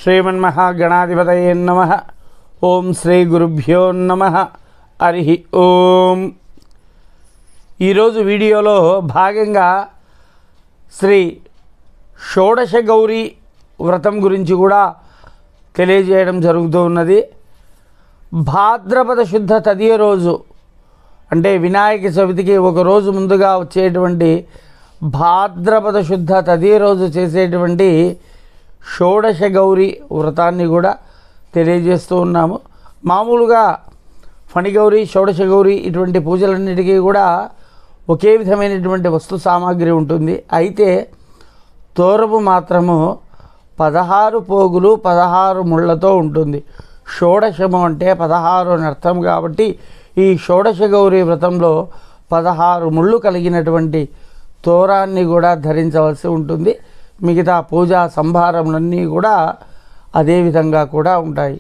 శ్రీమన్మహాగణాధిపతయే నమః. ఓం శ్రీ గురుభ్యో నమః. హరి ఓం. ఈరోజు వీడియోలో భాగంగా శ్రీ షోడశ గౌరీ వ్రతం గురించి కూడా తెలియజేయడం జరుగుతూ ఉన్నది. భాద్రపద శుద్ధ తదియ రోజు అంటే వినాయక చవితికి ఒక రోజు ముందుగా వచ్చేటువంటి భాద్రపద శుద్ధ తదియ రోజు చేసేటువంటి షోడశ గౌరీ వ్రతాన్ని కూడా తెలియజేస్తూ ఉన్నాము. మామూలుగా ఫణిగౌరి, షోడశ గౌరీ ఇటువంటి పూజలన్నిటికీ కూడా ఒకే విధమైనటువంటి వస్తు సామాగ్రి ఉంటుంది. అయితే తోరపు మాత్రము 16 పోగులు 16 ముళ్ళతో ఉంటుంది. షోడశము అంటే 16 అని అర్థం కాబట్టి ఈ షోడశ గౌరీ వ్రతంలో 16 ముళ్ళు కలిగినటువంటి తోరాన్ని కూడా ధరించవలసి ఉంటుంది. మిగతా పూజా సంభారములన్నీ కూడా అదే విధంగా కూడా ఉంటాయి.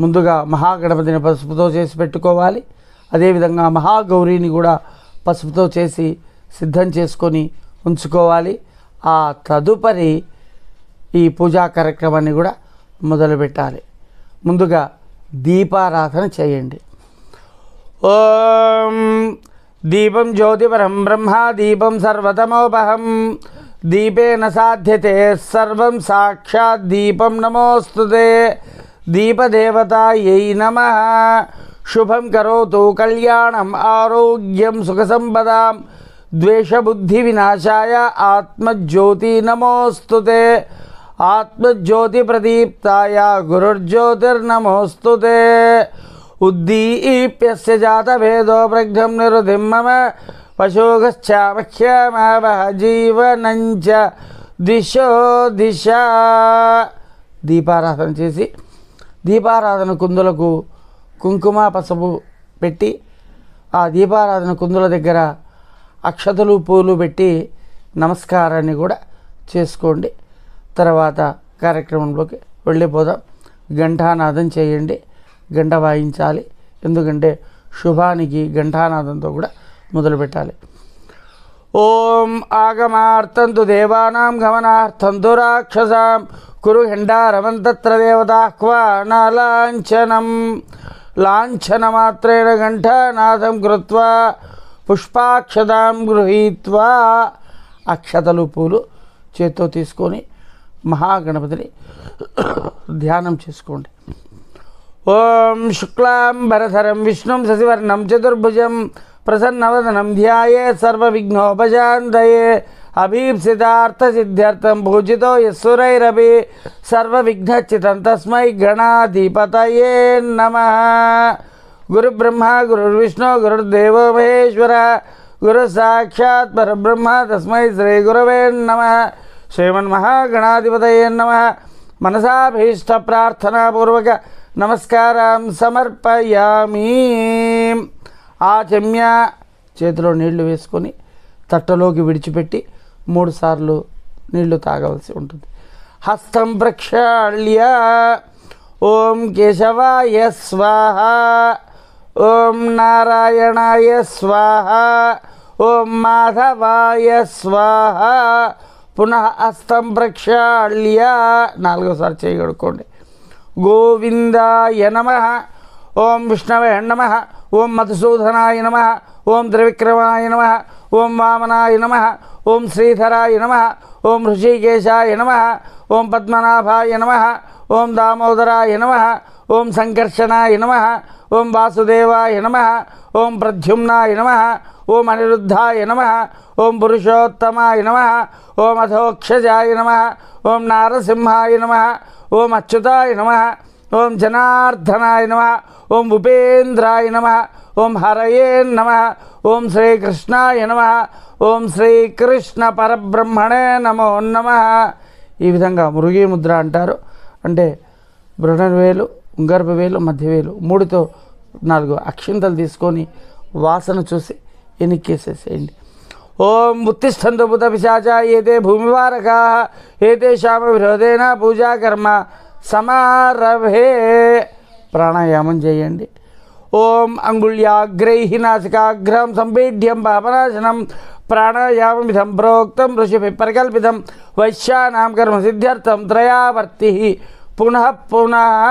ముందుగా మహాగణపతిని పసుపుతో చేసి పెట్టుకోవాలి. అదేవిధంగా మహాగౌరీని కూడా పసుపుతో చేసి సిద్ధం చేసుకొని ఉంచుకోవాలి. ఆ తదుపరి ఈ పూజా కార్యక్రమాన్ని కూడా మొదలుపెట్టాలి. ముందుగా దీపారాధన చేయండి. ఓం దీపం జ్యోతిపరం బ్రహ్మ దీపం సర్వతమోపహం దీపేన సాధ్యతే సర్వం సాక్షాత్ దీపం నమోస్తుతే దీపదేవతాయై నమః. శుభం కరోతు కళ్యాణం ఆరోగ్యం సుఖసంపదాం ద్వేషబుద్ధి వినాశాయ ఆత్మజ్యోతి నమోస్తుతే ఆత్మజ్యోతి ప్రదీప్తాయ గురుర్జ్యోతిర్నమోస్తుతే. ఉద్దీప్యస్య జాతభేదో ప్రజ్ఞం నిరుధిం మమ పశోగశ్చామహ్యమావహ జీవనంచ దిశో దిశ. దీపారాధన చేసి దీపారాధన కుందులకు కుంకుమ పసుపు పెట్టి ఆ దీపారాధన కుందుల దగ్గర అక్షతలు పూలు పెట్టి నమస్కారాన్ని కూడా చేసుకోండి. తర్వాత కార్యక్రమంలోకి వెళ్ళిపోదాం. ఘంటానాదం చేయండి. గంట వాయించాలి. ఎందుకంటే శుభానికి ఘంటానాదంతో కూడా మొదలుపెట్టాలి. ఓం ఆగమార్థంతు దేవానాం గమనార్థంతు రాక్షసాం కురు హెండారమంతత్ర దేవతాహ్వానాలాంఛనం. లాంఛనమాత్రేణ ఘంటానాదం కృత్వా పుష్పాక్షతాం గృహీత్వా అక్షతలు పూలు చేత్తో తీసుకొని మహాగణపతిని ధ్యానం చేసుకోండి. ఓం శుక్లాంబరధరం విష్ణుం శశివర్ణం చతుర్భుజం ప్రసన్నవదనం ధ్యాయేత్ సర్వవిఘ్నోపశాంతయే. అభీప్సితార్థసిద్ధ్యర్థం పూజితో యస్సురైరపి సర్వవిఘ్నచితం తస్మై గణాధిపతయే నమః. గురుబ్రహ్మ గురుర్విష్ణు గురుర్దేవో మహేశ్వర గురు సాక్షాత్ పరబ్రహ్మ తస్మై శ్రీ గురవే నమః. శ్రీమన్మహాగణాధిపతయే నమః. మనసాభీష్ట ప్రార్థనాపూర్వక నమస్కారం సమర్పయామి. ఆచమ్య చేతిలో నీళ్లు వేసుకొని తట్టలోకి విడిచిపెట్టి 3 సార్లు నీళ్లు తాగవలసి ఉంటుంది. హస్తం ప్రక్షాళ్య ఓం కేశవాయ స్వాహ ఓం నారాయణాయ స్వాహ ఓం మాధవాయ స్వాహ. పునః హస్తం ప్రక్షాళ్య 4సారి చేయి కడుక్కోండి. గోవిందాయ నమః. ఓం విష్ణవే నమః. ఓం మధుసూదనాయ నమః. ఓం త్రివిక్రమాయ నమః. ఓం వామనాయ నమః. ఓం శ్రీధరాయ నమః. ఓం ఋషికేశాయ నమః. ఓం పద్మనాభాయ నమః. ఓం దామోదరాయ నమః. ఓం సంకర్షణాయ నమః. ఓం వాసుదేవాయ నమః. ఓం ప్రద్యుమ్నాయ నమః. ఓం అనిరుద్ధాయ నమః. ఓం పురుషోత్తమాయ నమః. ఓం అధోక్షజాయ నమః. ఓం నారసింహాయ నమః. ఓం అచ్యుతాయ నమః. ఓం జనార్దనాయ నమః. ఓం ఉపేంద్రాయ నమః. ఓం హరయే నమః. ఓం శ్రీకృష్ణాయ నమః. ఓం శ్రీకృష్ణ పరబ్రహ్మణే నమో నమః. ఈ విధంగా మృగీ ముద్ర అంటారు. అంటే బృహన్వేలు, ఉంగరపువేలు, మధ్యవేలు 3తో 4 అక్షింతలు తీసుకొని వాసన చూసి ఎనిక్కేసేసేయండి. ఓం ఉత్తిష్టంతు భూత పిశాచ ఏతే భూమివారకా ఏతేషామ విరోధేన పూజాకర్మ సమారభే. ప్రాణాయామం చేయండి. ఓం అంగుళ్యాగ్రై నాసికాగ్రం సంపీడ్యం పాపనాశనం ప్రాణాయామమిదం ప్రోక్తం ఋషిభిః పరికల్పితం వైశ్యానాం కర్మ సిద్ధ్యర్థం త్రయావర్తి పునః పునః.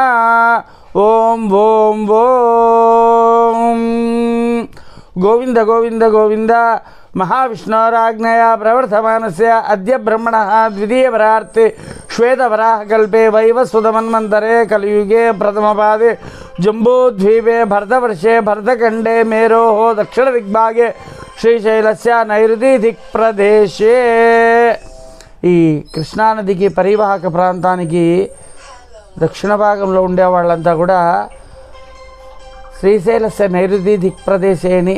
ఓం ఓం ఓం గోవింద గోవింద గోవింద. మహావిష్ణోరాజ్ఞయా ప్రవర్తమానస్య అద్య బ్రహ్మణः ద్వితీయవరార్తే శ్వేతవరాహకల్పే వైవస్వతమన్వంతరే కలియుగే ప్రథమపాదే జంబూద్వీపే భరతవర్షే భరతఖండే మేరోः దక్షిణదిగ్భాగే శ్రీశైలస్య నైరుతి దిక్ప్రదేశే. ఈ కృష్ణానదికి పరివాహక ప్రాంతానికి దక్షిణ భాగంలో ఉండే వాళ్ళంతా కూడా శ్రీశైలస్య నైరుతి దిక్ప్రదేశే అని,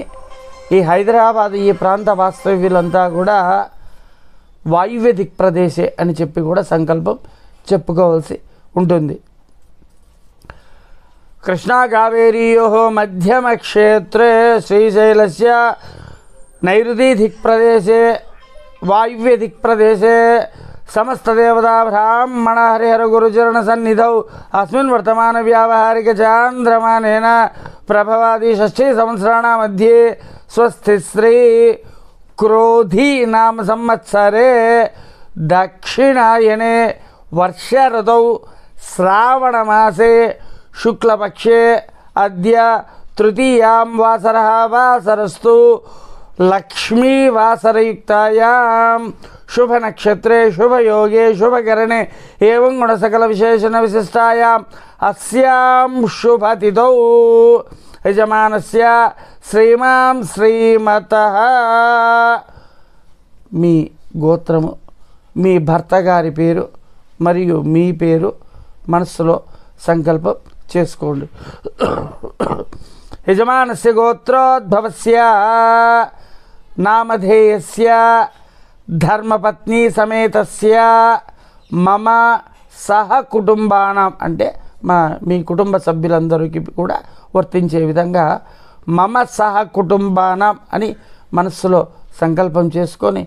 ఈ హైదరాబాద్ ఈ ప్రాంత వాస్తవ్యులంతా కూడా వాయువ్య దిక్ప్రదేశే అని చెప్పి కూడా సంకల్పం చెప్పుకోవాల్సి ఉంటుంది. కృష్ణా కావేరీయోః మధ్యమ క్షేత్రే శ్రీశైలస్య నైరుతి దిక్ప్రదేశే వాయువ్య దిక్ప్రదేశే సమస్తదేవతా బ్రాహ్మణ హరిహర గురుచరణ సన్నిధౌ అస్మిన్ వర్తమాన వ్యావహారిక చాంద్రమానేన ప్రభవాది షష్ఠీ సంవత్సరాణ మధ్యే స్వస్తి శ్రీ క్రోధీ నామ సంవత్సరే దక్షిణాయనే వర్ష ఋతౌ శ్రావణమాసే శుక్లపక్షే అద్య తృతీయాం వాసరః వాసరస్తు లక్ష్మీవాసరయుక్తాయాం శుభనక్షత్రే శుభయోగే శుభకరణే ఏవం గుణసకల విశేషణ విశిష్టాయాం అస్యాం శుభతిథౌ యజమానస్య శ్రీమాం శ్రీమతః. మీ గోత్రము, మీ భర్త గారి పేరు మరియు మీ పేరు మనస్సులో సంకల్పం చేసుకోండి. యజమానస్య గోత్రోద్భవస్య నామధేయస్య ధర్మపత్ని సమేతస్య మమ సహ కుటుంబానాం అంటే మీ కుటుంబ సభ్యులందరికీ కూడా వర్తించే విధంగా మమ సహ కుటుంబానాం అని మనస్సులో సంకల్పం చేసుకొని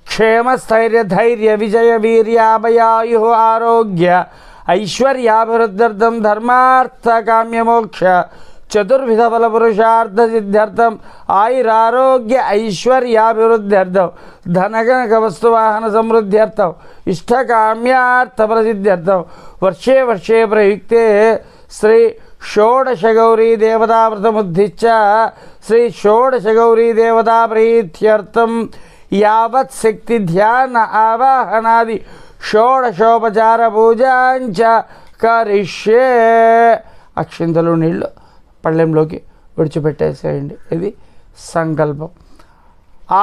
క్షేమ స్థైర్య ధైర్య విజయ వీర్యాభయాయు ఆరోగ్య ఐశ్వర్యాభివృద్ధ్యర్థం ధర్మార్థ కామ్యమోక్ష చతుర్విధ బల పురుషార్థ సిద్ధ్యర్థం ఆయురారోగ్య ఐశ్వర్యాభివృద్ధ్యర్థం ధనగణక వస్తువాహన సమృద్ధ్యర్థం ఇష్టకామ్యార్థ ఫలసిద్ధ్యర్థం వర్షే వర్షే ప్రయుక్తే శ్రీ షోడశ గౌరీ దేవతావ్రతముద్దిశ్య శ్రీ షోడశ గౌరీ దేవతా ప్రీత్యర్థం యావత్ శక్తి ధ్యాన ఆవాహనాది షోడశోపచార పూజాంచ కరిష్యే. అక్షింతలు నీళ్ళు పళ్ళెంలోకి విడిచిపెట్టేసేయండి. ఇది సంకల్పం.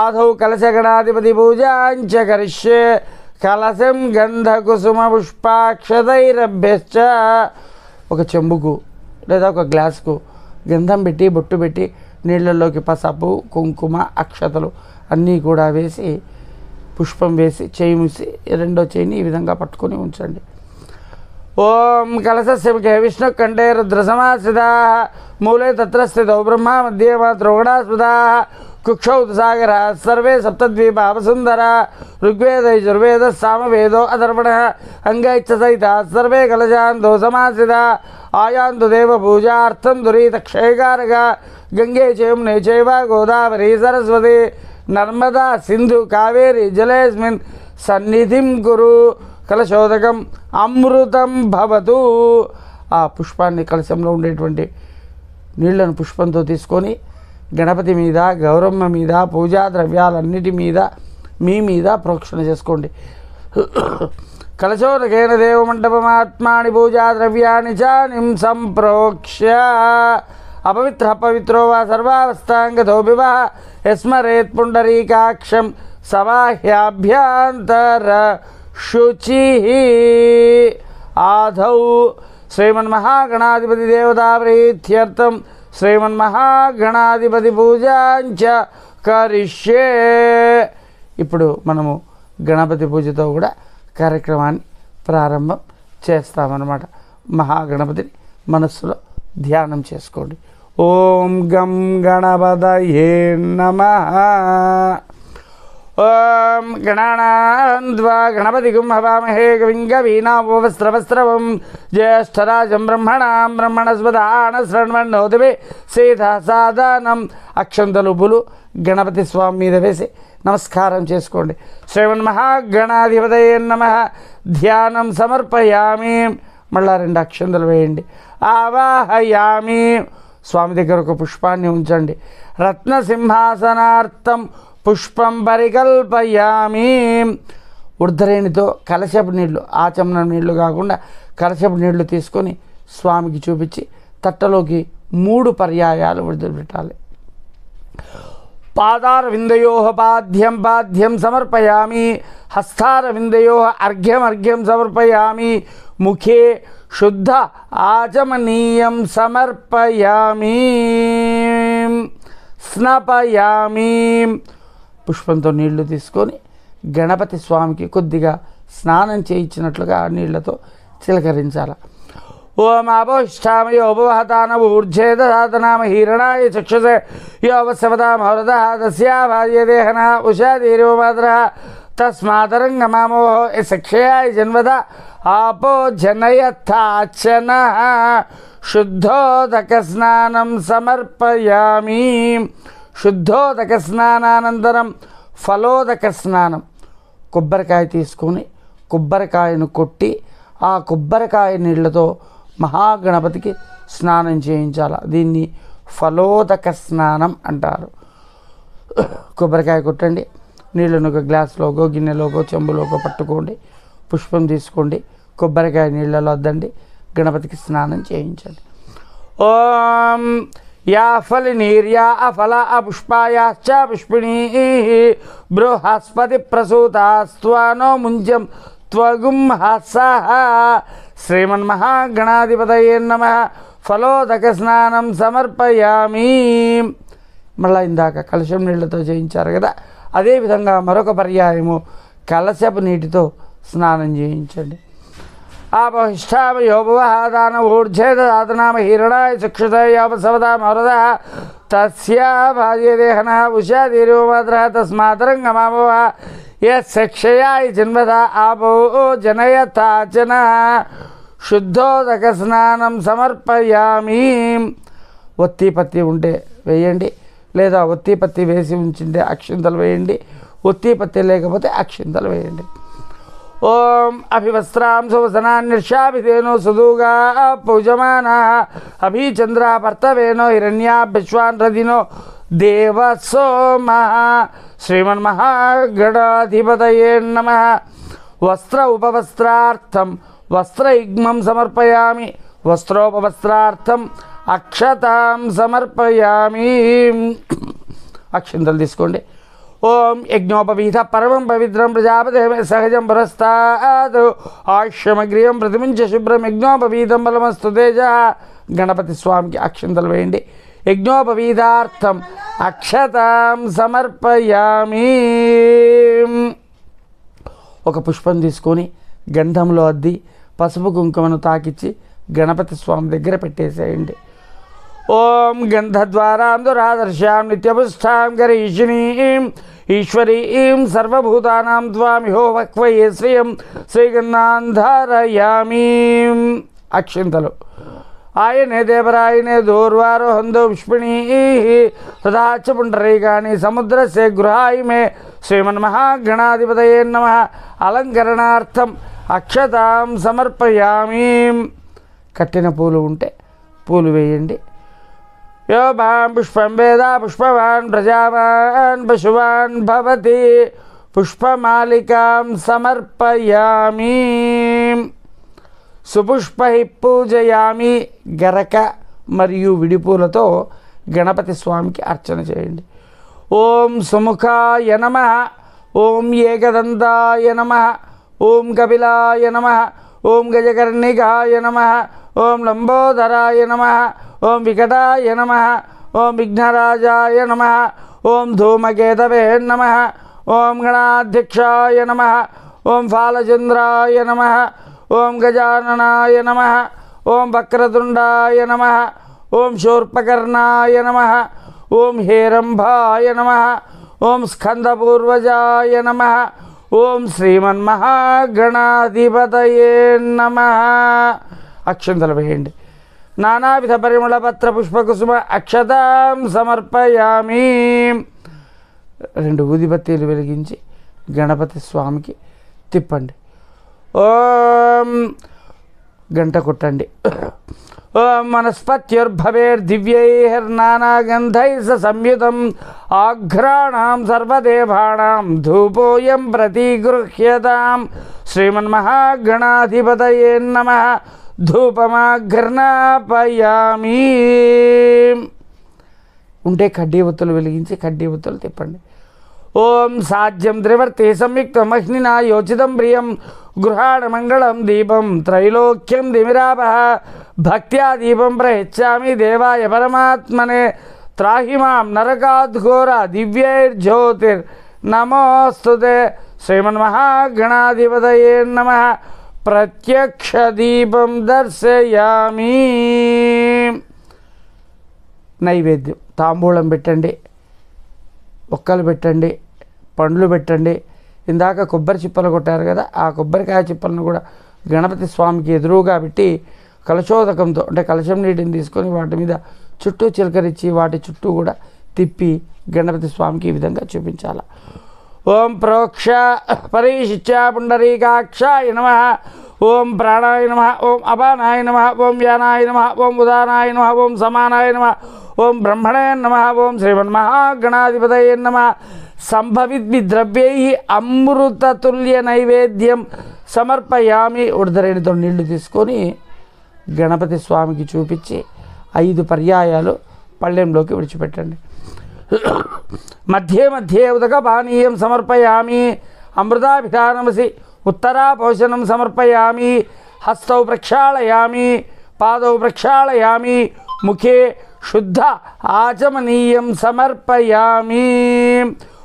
ఆదౌ కలశగణాధిపతి పూజాంచ కరిష్యే. కలశం గంధ కుసుమ పుష్పాక్షతైరభ్యశ్చ. ఒక చెంబుకు లేదా ఒక గ్లాసుకు గంధం పెట్టి బొట్టు పెట్టి నీళ్ళల్లోకి పసుపు కుంకుమ అక్షతలు అన్నీ కూడా వేసి పుష్పం వేసి చేయి మూసి రెండో చేయిని ఈ విధంగా పట్టుకొని ఉంచండి. ఓం కలశస్య ముఖే విష్ణు కంఠే రుద్రసమాశ్రితాః మూలే తత్ర స్థితౌ బ్రహ్మ మధ్యే మాతృగుణాస్పదాః కుక్షౌ సాగరः సర్వే సప్తద్వీపా వసుంధరా ఋగ్వేద యజుర్వేద సామవేదో అథర్వణः అంగైశ్చ సహితాः సర్వే కలశాంతో సమాశ్రితాः ఆయాంతు దేవ పూజార్థం దురీతక్షయకారగా గంగే చయమునే చైవ గోదావరి సరస్వతి నర్మదా సింధు కావేరి జలేస్మిన్ సన్నిధిం కురు. కలశోదకం అమృతం భవతు. ఆ పుష్పాన్ని కలశంలో ఉండేటువంటి నీళ్లను పుష్పంతో తీసుకొని గణపతి మీద గౌరమ్మ మీద పూజా ద్రవ్యాలన్నిటి మీద మీ మీద ప్రోక్షణ చేసుకోండి. కలశోదకేన దేవమండపమాత్మాని పూజా ద్రవ్యాన్ని చ నిం సంప్రోక్ష్య అపవిత్ర పవిత్రో వా సర్వావస్థాంగతో వివహ యస్మరేత్ పుండరీకాక్షం సమాహ్యాభ్యాంతర శుచి. ఆదౌ శ్రీమన్మహాగణాధిపతి దేవతా ప్రీత్యర్థం శ్రీమన్మహాగణాధిపతి పూజాంచ కరిష్యే. ఇప్పుడు మనము గణపతి పూజతో కూడా కార్యక్రమాన్ని ప్రారంభం చేస్తామన్నమాట. మహాగణపతిని మనస్సులో ధ్యానం చేసుకోండి. ఓం గం గణపతయే నమః. ఓం గణానాన్వా గణపతిగుం హవామహే కవిం కవీనామోపస్రవస్రవం జ్యేష్ఠరాజం బ్రహ్మణాం బ్రహ్మణస్పదాన శృణ్వన్నోతిభి సీతాసాదనం. అక్షంతలుపులు గణపతి స్వామి మీద వేసి నమస్కారం చేసుకోండి. శ్రీమన్మహాగణాధిపతయే నమః. ధ్యానం సమర్పయామి. మళ్ళా 2 అక్షంతలు వేయండి. ఆవాహయామి. స్వామి దగ్గర ఒక పుష్పాన్ని ఉంచండి. రత్నసింహాసనార్థం పుష్పం పరికల్పయామి. ఉర్ధరేణితో కలశపు నీళ్లు, ఆచమనం నీళ్లు కాకుండా కలశపు నీళ్లు తీసుకొని స్వామికి చూపించి తట్టలోకి 3 పర్యాయాలు విడిచిపెట్టాలి. పాదారవిందయో పాద్యం పాద్యం సమర్పయామి. హస్తారవిందయో అర్ఘ్యం సమర్పయామి. ముఖే శుద్ధ ఆచమనీయం సమర్పయామి. స్నాపయామి. పుష్పంతో నీళ్లు తీసుకొని గణపతి స్వామికి కొద్దిగా స్నానం చేయించినట్లుగా ఆ నీళ్లతో చిలకరించాలి. ఓం ఆపోష్టామయోపవహతాన ఊర్జేదాతనామ హీరణాయ చక్షుషే యోవశవదామహృద తస్యాభార్యదేహన ఉషాదీరో మాతర తస్మాతరంగమామోహ శక్షయాయ జన్మద ఆపో జనయథాచన. శుద్ధోదక స్నానం సమర్పయామి. శుద్ధోదక స్నానానంతరం ఫలోదక స్నానం. కొబ్బరికాయ తీసుకొని కొబ్బరికాయను కొట్టి ఆ కొబ్బరికాయ నీళ్లతో మహాగణపతికి స్నానం చేయించాలి. దీన్ని ఫలోదక స్నానం అంటారు. కొబ్బరికాయ కొట్టండి. నీళ్ళను ఒక గ్లాసులోకో గిన్నెలోకో చెంబులోకో పట్టుకోండి. పుష్పం తీసుకోండి. కొబ్బరికాయ నీళ్ళలో వద్దండి. గణపతికి స్నానం చేయించండి. ఓం యా ఫలినీర్యా అఫల అపుష్పాయాశ్చ పుష్పిణీ బృహస్పతి ప్రసూతాస్త్వానో ముంజం త్వగుం హసః. శ్రీమన్మహాగణాధిపతయే నమః. ఫలోదక స్నానం సమర్పయామి. మళ్ళీ ఇందాక కలశం నీళ్లతో చేయించారు కదా, అదేవిధంగా మరొక పర్యాయము కలశపు నీటితో స్నానం చేయించండి. ఆపహిష్టామయోపవహదాన ఊర్జేదాతనామ హీరణాయ చక్షుషయోపసవదామహృద తస్యా భార్యదేహన ఉషాదీరో మాతర తస్మాతరంగమామోహ యక్షయాయ జన్మద ఆపో జనయథాచన. శుద్ధోదక స్నానం సమర్పయామి. ఒత్తి పత్తి ఉంటే వేయండి, లేదా ఒత్తి పత్తి వేసి ఉంచింటే అక్షింతలు వేయండి. ఒత్తి పత్తి లేకపోతే అక్షింతలు వేయండి. ఓం అభివస్త్రాం సువసనాన్యర్షాభిధేనో సుదూగా పూజమానా అభిచంద్రా పర్తవేనో హిరణ్యాభిశ్వాన్ రదినో దేవ సోమ. శ్రీమన్మహాగణాధిపతయే నమః. వస్త్ర ఉపవస్త్రార్థం వస్త్రయుగ్మం సమర్పయామి. వస్త్రోపవస్త్రార్థం అక్షతాం సమర్పయామి. అక్షింతలు తీసుకోండి. ఓం యజ్ఞోపవీత పరమం పవిత్రం ప్రజాపతే సహజం పురస్తాద్ ఆశ్రమగ్రియం ప్రతిమించ శుభ్రం యజ్ఞోపవీతం బలమస్తు తేజ. గణపతి స్వామికి అక్షింతలు వేయండి. యజ్ఞోపవీతార్థం అక్షతాం సమర్పయామి. ఒక పుష్పం తీసుకొని గంధంలో అద్ది పసుపు కుంకుమను తాకిచ్చి గణపతి స్వామి దగ్గర పెట్టేసేయండి. ఓం గంధద్వారాం దురాదర్శాం నిత్యపుష్టాం గరీషిణీం ఈశ్వరీం సర్వభూతానాం త్వామిహో వక్వయే శ్రియం శ్రీగంధాంధారయామి. అక్షింతలు. ఆయనే దేవరాయనే దూర్వారోహందో పుష్పిణీ తథాచ పుండరీకాని సముద్రస్య గృహాయి మే. శ్రీమన్మహాగణాధిపతయే నమః. అలంకరణార్థం అక్షతాం సమర్పయామి. కట్టిన పూలు ఉంటే పూలు వేయండి. యో మాం పుష్పం వేద పుష్పవాన్ ప్రజావాన్ పశువాన్ భవతి. పుష్పమాలికాం సమర్పయామి. సుపుష్పై పూజయామి. గరక మరియు విడిపూలతో గణపతి స్వామికి అర్చన చేయండి. ఓం సుముఖాయ నమః. ఓం ఏకదంతాయ నమః. ఓం కపిలాయ నమః. ఓం గజకర్ణికాయ నమః. ఓం లంబోదరాయ నమః. ఓం వికటాయ నమః. ఓం విఘ్నరాజాయ నమః. ఓం ధూమకేతవే నమః. ఓం గణాధ్యక్షాయ నమః. ఓం ఫాలచంద్రాయ నమః. ఓం గజాననాయ నమః. ఓం వక్రతుండాయ నమః. ఓం శూర్పకర్ణాయ నమః. ఓం హేరంభాయ నమః. ఓం స్కందపూర్వజాయ నమః. ఓం శ్రీమన్మహాగణాధిపతయే నమః. అక్షంతలు వేయండి. నానావిధ పరిమళ పత్ర పుష్పకుసుమ అక్షతాం సమర్పయామి. 2 ఊదిబత్తీలు వెలిగించి గణపతి స్వామికి తిప్పండి. ఓం గంట కొట్టండి. ఓం వనస్పత్యుర్భవేర్దివ్యైర్నానాగంధైః సంయుతం ఆఘ్రాణాం సర్వదేవానాం ధూపోయం ప్రతిగృహ్యతాం. శ్రీమన్మహాగణాధిపతయే నమః. ధూపమాఘ్రాపయామి. ఉంటే కడ్డీ ఒత్తులు వెలిగించి కడ్డీ ఒత్తులు తిప్పండి. ఓం సాధ్యం త్రివర్తి సంయుక్తం అగ్నినా యోచితం ప్రియం గృహాణ మంగళం దీపం త్రైలోక్యం దిమిరాపః. భక్త్యా దీపం ప్రయచ్చామి దేవాయ పరమాత్మనే. త్రాహి మాం నరకాద్ఘోర దివ్యైర్జ్యోతిర్ నమోస్తుతే. శ్రీమన్మహాగణాధిపతయే నమః. ప్రత్యక్ష దీపం దర్శయామి. నైవేద్యం తాంబూలం పెట్టండి, ఒక్కలు పెట్టండి, పండ్లు పెట్టండి. ఇందాక కొబ్బరి చిప్పలు కొట్టారు కదా, ఆ కొబ్బరికాయ చిప్పలను కూడా గణపతి స్వామికి ఎదురుగా పెట్టి కలశోదకంతో అంటే కలశం నీటిని తీసుకొని వాటి మీద చుట్టూ చిలకరించి వాటి చుట్టూ కూడా తిప్పి గణపతి స్వామికి ఈ విధంగా చూపించాలి. ఓం ప్రోక్ష పరీశిత్య పుండరీకాక్షాయ నమః. ఓం ప్రాణాయ నమః. ఓం అపానాయ నమః. ఓం వ్యానాయ నమః. ఓం ఉదానాయ నమః. ఓం సమానాయ నమః. ఓం బ్రహ్మణే నమః. ఓం శ్రీమన్మహాగణాధిపతయే నమః. సంభవిద్భి ద్రవ్యై అమృతతుల్య నైవేద్యం సమర్పయామి. ఉడదరేణితో నీళ్లు తీసుకొని గణపతి స్వామికి చూపించి 5 పర్యాయాలు పళ్ళెంలోకి విడిచిపెట్టండి. మధ్యే మధ్యే ఉదకపానీయం సమర్పయామి. అమృతాభిధానమసి ఉత్తరాపోషణం సమర్పయామి. హస్తౌ ప్రక్షాళయామి. పాదౌ ప్రక్షాళయామి. ముఖే శుద్ధ ఆచమనీయం సమర్పయామి.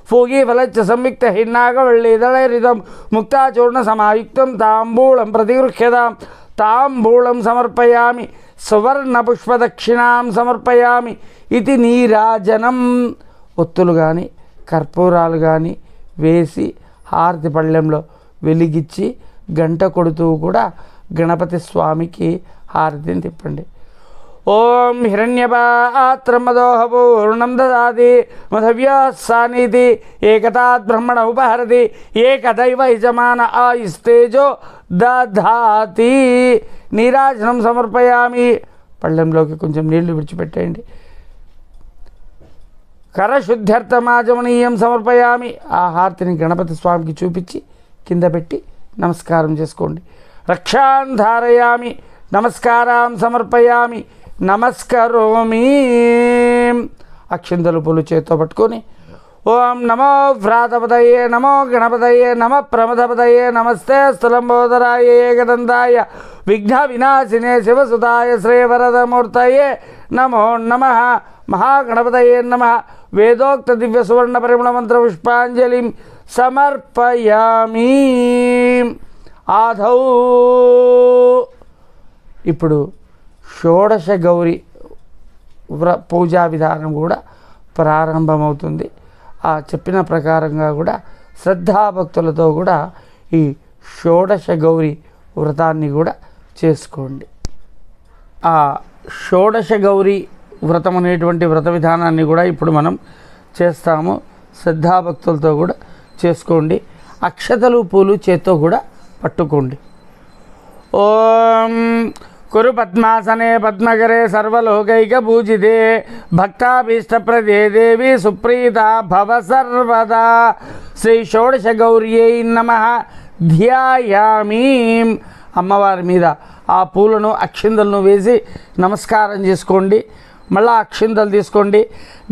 ఫూగీఫలచ్చ సంయుక్త హిన్నాగవళ్ళీదళైరిదం ముక్తాచూర్ణ సమాయుక్తం తాంబూలం ప్రతిగృహ్యతాం. తాంబూలం సమర్పయామి. సువర్ణపుష్పదక్షిణాం సమర్పయామి. ఇది నీరాజనం. ఒత్తులు కానీ కర్పూరాలు కానీ వేసి హారతి పళ్ళెంలో వెలిగించి గంట కొడుతూ కూడా గణపతి స్వామికి హారతిని తిప్పండి. ఓం హిరణ్యపాత్రమదోహపూర్ణం దదాతి మధవ్యాసానీతి ఏకతాత్ బ్రహ్మణ ఉపహరతి ఏకదైవ యజమాన ఆయుస్తేజో దధాతి. నీరాజనం సమర్పయామి. పళ్ళెంలోకి కొంచెం నీళ్లు విడిచిపెట్టేయండి. కరశుద్ధ్యర్థమాచమనీయం సమర్పయామి. ఆ హారతిని గణపతి స్వామికి చూపించి కింద పెట్టి నమస్కారం చేసుకోండి. రక్షాన్ ధారయామి. నమస్కారం సమర్పయామి. నమస్కరోమి. అక్షింతలు పూలు చేత్తో పట్టుకొని ఓం నమో వ్రాతపదయే నమో గణపతయే నమ ప్రమథపదయే నమస్తే స్థలంబోధరాయ ఏకదంతాయ విఘ్న వినాశినే శివసుతాయ శ్రీవరదమూర్తయే నమో నమః. మహాగణపతయే నమః. వేదోక్త దివ్య సువర్ణ పరిమళ మంత్ర పుష్పాంజలిం సమర్పయామి. ఆధౌ ఇప్పుడు షోడశ గౌరి పూజా విధానం కూడా ప్రారంభమవుతుంది. ఆ చెప్పిన ప్రకారంగా కూడా శ్రద్ధాభక్తులతో కూడా ఈ షోడశ గౌరి వ్రతాన్ని కూడా చేసుకోండి. ఆ షోడశ గౌరి వ్రతం అనేటువంటి వ్రత విధానాన్ని కూడా ఇప్పుడు మనం చేస్తాము. శ్రద్ధాభక్తులతో కూడా చేసుకోండి. అక్షతలు పూలు చేత్తో కూడా పట్టుకోండి. ఓం కురు పద్మాసనే పద్మకరే సర్వలోకైక పూజితే భక్తాభీష్టప్రదే దేవి సుప్రీత భవ సర్వదా. శ్రీ షోడశ గౌర్యై నమః. ధ్యాయామి. అమ్మవారి మీద ఆ పూలను అక్షింతలను వేసి నమస్కారం చేసుకోండి. మళ్ళా అక్షింతలు తీసుకోండి.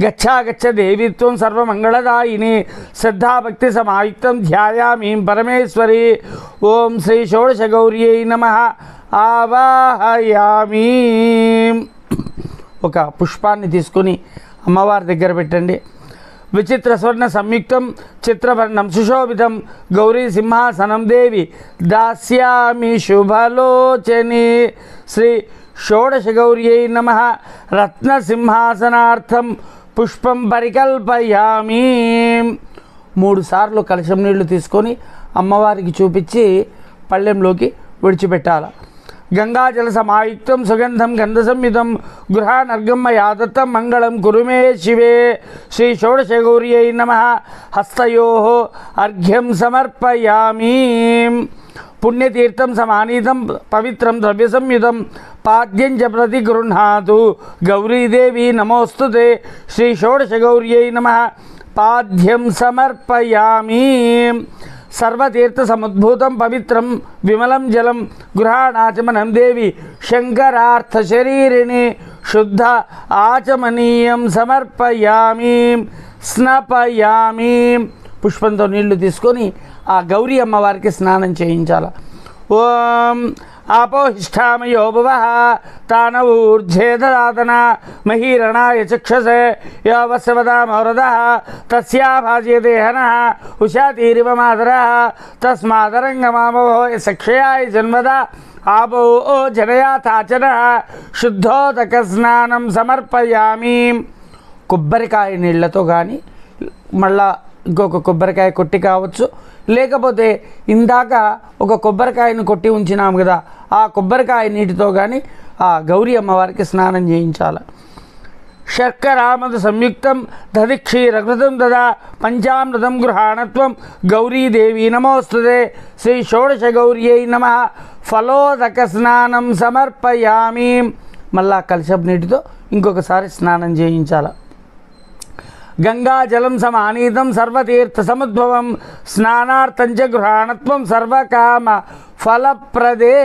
గచ్చ దేవిత్వం సర్వమంగళదాయిని శ్రద్ధాభక్తి సమాయుక్తం ధ్యాయామి పరమేశ్వరి. ఓం శ్రీ షోడశ గౌర్యై నమః. ఆవాహయామి. ఒక పుష్పాన్ని తీసుకొని అమ్మవారి దగ్గర పెట్టండి. విచిత్ర స్వర్ణ సంయుక్తం చిత్రవర్ణం సుశోభితం గౌరీ సింహాసనం దేవి దాస్యామి శుభలోచని. శ్రీ షోడశ గౌర్యై నమః. రత్నసింహాసనార్థం పుష్పం పరికల్పయామి. 3 సార్లు కలశం నీళ్లు తీసుకొని అమ్మవారికి చూపించి పళ్ళెంలోకి విడిచిపెట్టాలి. గంగాజల సమాయుక్తం సుగంధం గంధసంయుతం గృహానర్గం మయా దత్తం మంగళం కురుమే శివే. శ్రీ షోడశగౌర్యై నమః. హస్తయోః అర్ఘ్యం సమర్పయామి. పుణ్యతీర్థం సమానీతం పవిత్రం ద్రవ్యసంయుతం పాద్యం చ ప్రతిగృహ్ణాతు. గౌరీదేవి నమోస్తుతే. శ్రీ షోడశగౌర్యై నమః. పాద్యం సమర్పయామి. సర్వతీర్థ సముద్భూతం పవిత్రం విమలం జలం గృహాణాచమనం దేవి శంకరార్థ శరీరిణి శుద్ధ ఆచమనీయం సమర్పయామి. స్నపయామి. పుష్పంతో నీళ్లు తీసుకొని ఆ గౌరీ అమ్మవారికి స్నానం చేయించాలి. ఓం ఆపోహిష్టామయో భువః తానవూర్ధ్యేదదాతన మహీరణాయ చక్షసే యవస్వదామవరదః తస్యా భాజ్యతే హనః ఉషాతీరివ మాతరః తస్మాదరంగమామవో సక్షయాయ జన్మద ఆపో జనయాతాచనః శుద్ధోదక స్నానం సమర్పయామి. కొబ్బరికాయ నీళ్లతో కానీ మళ్ళా ఇంకొక కొబ్బరికాయ కొట్టి కావచ్చు, లేకపోతే ఇందాక ఒక కొబ్బరికాయను కొట్టి ఉంచినాము కదా, ఆ కొబ్బరికాయ నీటితో కానీ ఆ గౌరీ అమ్మవారికి స్నానం చేయించాలి. శర్కరామద సంయుక్తం దధిక్షీరకృతం దదా పంచామృతం గృహాణత్వం గౌరీదేవి నమోస్తుతే. శ్రీ షోడశగౌర్యై నమః. ఫలోదక స్నానం సమర్పయామి. మళ్ళా కలశపు నీటితో ఇంకొకసారి స్నానం చేయించాలి. గంగాజలం సమానీతం సర్వతీర్థ సముద్భవం స్నానార్థం చ గృహాణత్వం సర్వకామ ఫలప్రదే.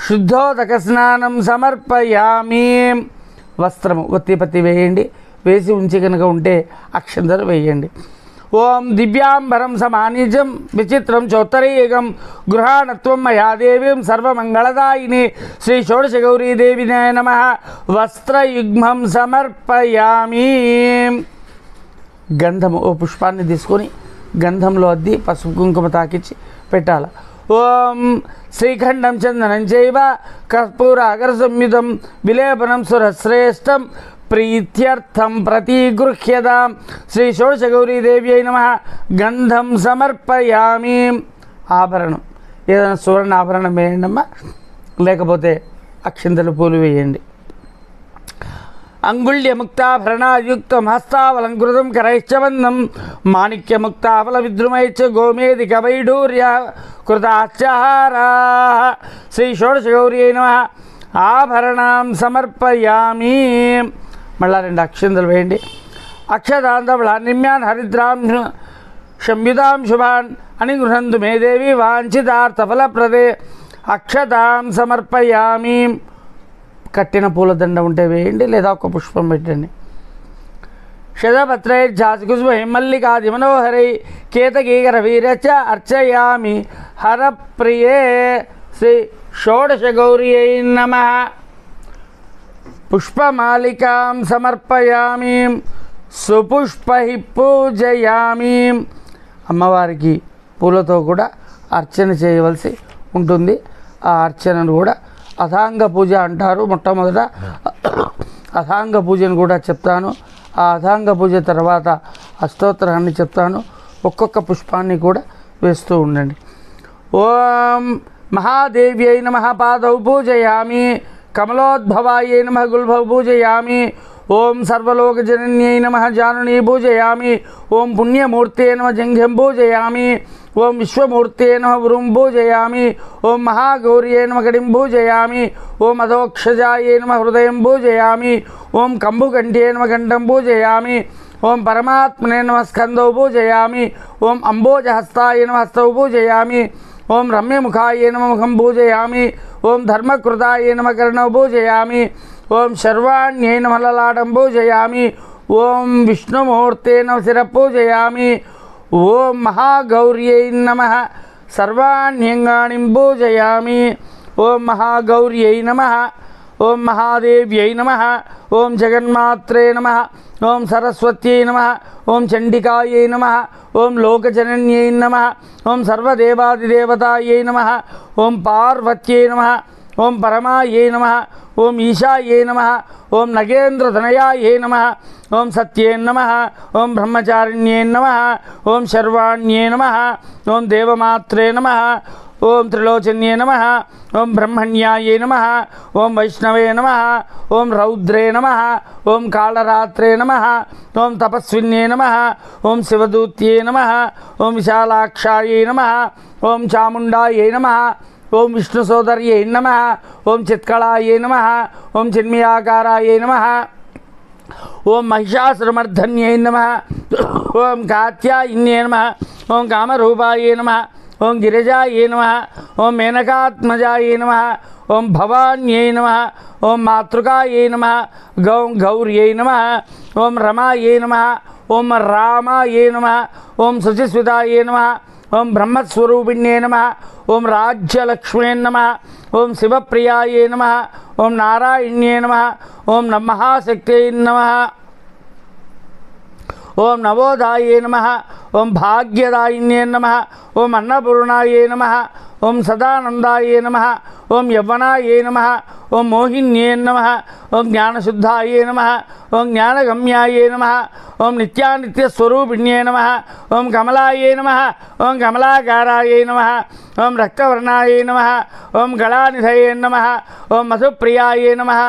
శుద్ధోదక స్నానం సమర్పయామి. వస్త్రము ఒత్తిపత్తి వేయండి, వేసి ఉంచి కనుక ఉంటే అక్షంతలు వేయండి. ఓం దివ్యాంబరం సమానీజం విచిత్రం చోత్తరీయకం గృహాణత్వం మయాదేవీం సర్వమంగళదాయిని. శ్రీ షోడశగౌరీదేవి నమః. వస్త్రయుగ్మం సమర్పయామి. గంధము ఓ పుష్పాన్ని తీసుకొని గంధంలో అద్ది పసుపు కుంకుమ తాకిచ్చి పెట్టాలి. ఓం శ్రీఖండం చందనం చైవ కర్పూరాగర సంయుతం విలేపనం సురశ్రేష్టం ప్రీత్యర్థం ప్రతిగృహ్యతాం. శ్రీ షోడశగౌరీదేవి నమః. గంధం సమర్పయామి. ఆభరణం ఏదైనా సువర్ణ ఆభరణం వేయండి అమ్మా, లేకపోతే అక్షింతలు పూలు వేయండి. అంగుళ్యముక్తాభరణాయుక్తం హస్తావలంకృతం కరైశ్చబంధం మాణిక్యముక్తాఫల విద్రుమైశ్చ గోమేదిక వైఢూర్య కృతాశ్చహారాః. శ్రీ షోడశగౌర్యై నమః. ఆభరణం సమర్పయామి. మళ్ళా 2 అక్షింతలు వేయండి. అక్షతాంతఫలాన్నిమ్యాన్ హరిద్రాం సంయుతాం శుభాన్ అని గృహంతు మే దేవి వాంఛితార్థఫలప్రదే. అక్షతాం సమర్పయామి. కట్టిన పూలదండ ఉంటే వేయండి, లేదా ఒక పుష్పం పెట్టండి. శతపత్రైర్జాతికుసుమై మల్లికాది మనోహరై కేతకీకర వీరచ అర్చయామి హరప్రియే. శ్రీ షోడశగౌర్యై నమః. పుష్పమాలికాం సమర్పయామి. సుపుష్పై పూజయామి. అమ్మవారికి పూలతో కూడా అర్చన చేయవలసి ఉంటుంది. ఆ అర్చనను కూడా అథాంగ పూజ అంటారు. మొట్టమొదట అథాంగ పూజను కూడా చెప్తాను. ఆ అథాంగ పూజ తర్వాత అష్టోత్తరాన్ని చెప్తాను. ఒక్కొక్క పుష్పాన్ని కూడా వేస్తూ ఉండండి. ఓం మహాదేవ్యై నమః. పాదౌ పూజయామి. కమలోద్భవాయై నమః. గుల్భౌ పూజయామి. ఓం సర్వలోకజనన్యై నమః. జానునీ పూజయామి. ఓం పుణ్యమూర్తే నమః. జంఘ్యం పూజయామి. ఓం విశ్వమూర్తే నమః. వృం పూజయామి. ఓం మహాగౌర్యై నమః. కడిం పూజయామి. ఓం అధోక్షజాయై నమః. హృదయం పూజయామి. ఓం కంబుకంఠ్యై నమః. కంఠం పూజయామి. ఓం పరమాత్మనే నమః. స్కందౌ పూజయామి. ఓం అంబోజహస్తాయ నమః. హస్తౌ పూజయామి. ఓం రమ్యముఖాయ నమః. ముఖం పూజయామి. ఓం ధర్మకృతాయ నమః. కర్ణౌ పూజయామి. ఓం శర్వాణ్యై నమః. లలాటం పూజయామి. ఓం విష్ణుమూర్తే నమః. శిర పూజయామి. ఓం మహాగౌర్యై నమః. సర్వాణ్యంగాణిం పూజయామి. ఓం మహాగౌర్యై నమః. ఓం మహాదేవ్యై నమః. ఓం జగన్మాత్రే నమః. ఓం సరస్వత్యై నమః. ఓం చండికాయై నమః. ఓం లోకజనన్యై నమః. ఓం సర్వదేవాదిదేవతాయై నమః. ఓం పార్వత్యై నమః. ఓం పరమాయై నమః. ఓం ఈశాయై నమః. ఓం నగేంద్రతనయాయై నమః. ఓం సత్యే నమః ఓం బ్రహ్మచారిణ్యే నమః ఓం శర్వాణ్యే నమః ఓం దేవమాత్రే నమః ఓం త్రిలోచన్యే నమః ఓం బ్రహ్మణ్యాయే నమః ఓం వైష్ణవే నమః ఓం రౌద్రే నమః ఓం కాళరాత్రే నమః ఓం తపస్విన్యే నమః ఓం శివదూత్యే నమః ఓం విశాలాక్షాయే నమః ఓం చాముండాయే నమః ఓం విష్ణుసోదర్యే నమః ఓం చిత్కళాయే నమః ఓం చిన్మయాకారాయే నమః ఓం మహిషాసురమర్ధన్యే నమః ఓం కాత్యాయన్యే నమః ఓం కామరూపాయే నమః ఓం గిరిజాయే నమః ఓం మేనకాత్మజాయే నమః ఓం భవాన్యై నమః ఓం మాతృకాయై నమః ఓం గౌర్యై నమః ఓం రమాయై నమః ఓం రామాయై నమః ఓం శుచిస్మితాయే నమః ఓం బ్రహ్మస్వరూపిణ్యే నమః ఓం రాజ్యలక్ష్మే నమః ఓం శివప్రియాయే నమః ఓం నారాయణ్యే నమః ఓం మహాశక్త్యై నమః ఓం నవోదాయే నమః ఓం భాగ్యదాయిన్యే నమః ఓం అన్నపూర్ణాయే నమః ఓం సదానందాయే నమః ఓం యవ్వనాయే నమః ఓం మోహిన్యే నమః ఓం జ్ఞానశుద్ధాయే నమః ఓం జ్ఞానగమ్యాయే నమః ఓం నిత్యానిత్యస్వరూపిణ్యే నమః ఓం కమలాయే నమః ఓం కమలాకారాయే నమః ఓం రక్తవర్ణాయే నమః ఓం గళానిధయే నమః ఓం మధుప్రియాయే నమః